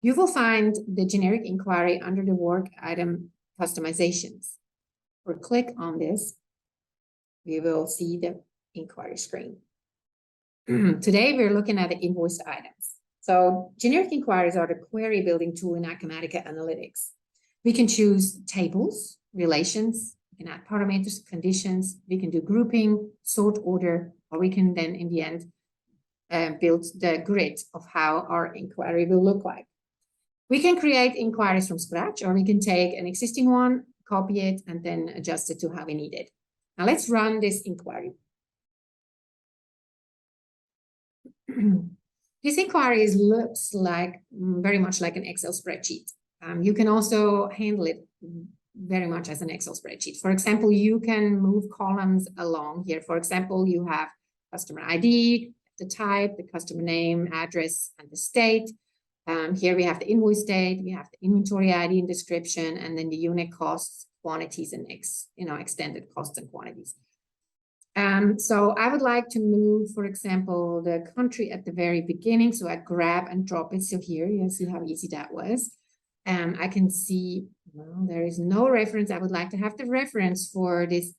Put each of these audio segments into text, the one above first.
You will find the generic inquiry under the work item customizations. Or click on this, we will see the inquiry screen. Today, we're looking at the invoiced items. So generic inquiries are the query building tool in Acumatica Analytics. We can choose tables, relations, we can add parameters, conditions, we can do grouping, sort order, or we can then in the end build the grid of how our inquiry will look like. We can create inquiries from scratch, or we can take an existing one, copy it, and then adjust it to how we need it. Now let's run this inquiry. This inquiry looks like very much like an Excel spreadsheet. You can also handle it very much as an Excel spreadsheet. For example, you can move columns along here. For example, you have customer ID, the type, the customer name, address, and the state. Here we have the invoice date, we have the inventory ID and description, and then the unit costs, quantities, and extended costs and quantities. So I would like to move, for example, the country at the very beginning. So I grab and drop it. So here you see how easy that was. I can see, well, there is no reference. I would like to have the reference for this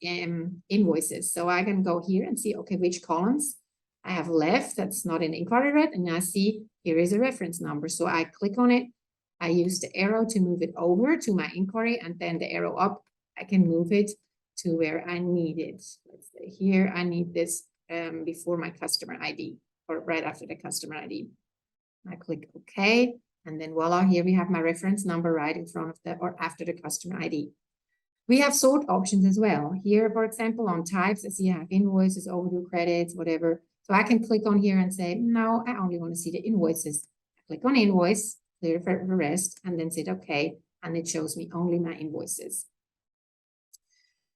invoices. So I can go here and see, okay, which columns I have left. That's not an inquiry read. And I see here is a reference number. So I click on it. I use the arrow to move it over to my inquiry, and then the arrow up, I can move it to where I need it. Let's say here, I need this before my customer ID, or right after the customer ID. I click OK, and then voila, here we have my reference number right in front of the, or after the customer ID. We have sort options as well. Here, for example, on types, I see I have invoices, overdue credits, whatever. So I can click on here and say, no, I only want to see the invoices. I click on invoice, clear for the rest, and then say OK, and it shows me only my invoices.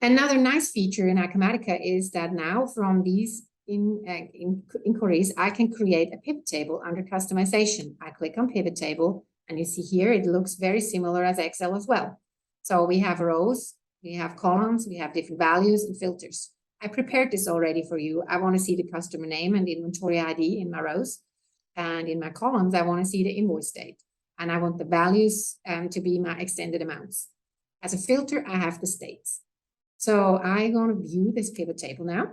Another nice feature in Acumatica is that now from these inquiries, I can create a pivot table under customization. I click on pivot table, and you see here, it looks very similar as Excel as well. So we have rows, we have columns, we have different values and filters. I prepared this already for you. I want to see the customer name and the inventory ID in my rows. And in my columns, I want to see the invoice date. And I want the values to be my extended amounts. As a filter, I have the states. So I'm going to view this pivot table now.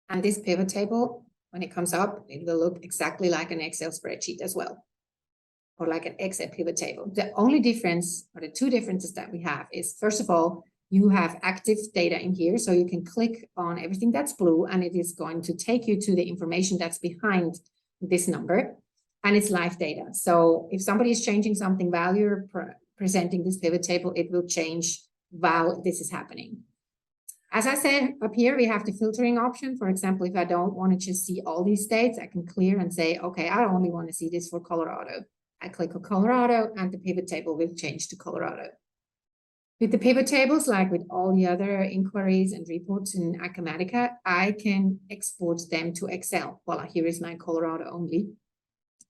And this pivot table, when it comes up, it will look exactly like an Excel spreadsheet as well, or like an Excel pivot table. The only difference, or the two differences that we have is, first of all, you have active data in here, so you can click on everything that's blue, and it is going to take you to the information that's behind this number, and it's live data. So if somebody is changing something value presenting this pivot table, it will change while this is happening. As I said, up here, we have the filtering option. For example, if I don't want to just see all these states, I can clear and say, okay, I only want to see this for Colorado. I click on Colorado, and the pivot table will change to Colorado. With the pivot tables, like with all the other inquiries and reports in Acumatica, I can export them to Excel. Voila, here is my Colorado only.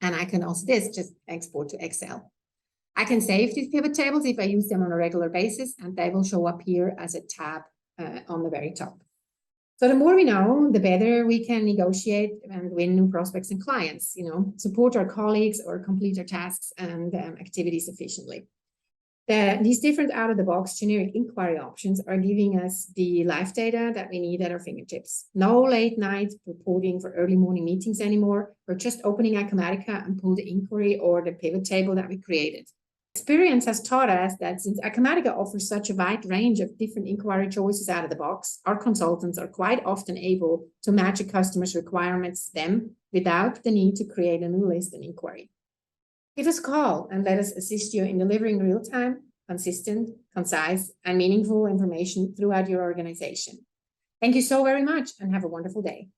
And I can also just export to Excel. I can save these pivot tables if I use them on a regular basis, and they will show up here as a tab on the very top. So the more we know, the better we can negotiate and win new prospects and clients, support our colleagues or complete our tasks and activities efficiently. These different out-of-the-box generic inquiry options are giving us the live data that we need at our fingertips. No late night reporting for early morning meetings anymore. We're just opening Acumatica and pull the inquiry or the pivot table that we created. Experience has taught us that since Acumatica offers such a wide range of different inquiry choices out of the box, our consultants are quite often able to match a customer's requirements to them without the need to create a new list and inquiry. Give us a call and let us assist you in delivering real-time, consistent, concise, and meaningful information throughout your organization. Thank you so very much, and have a wonderful day.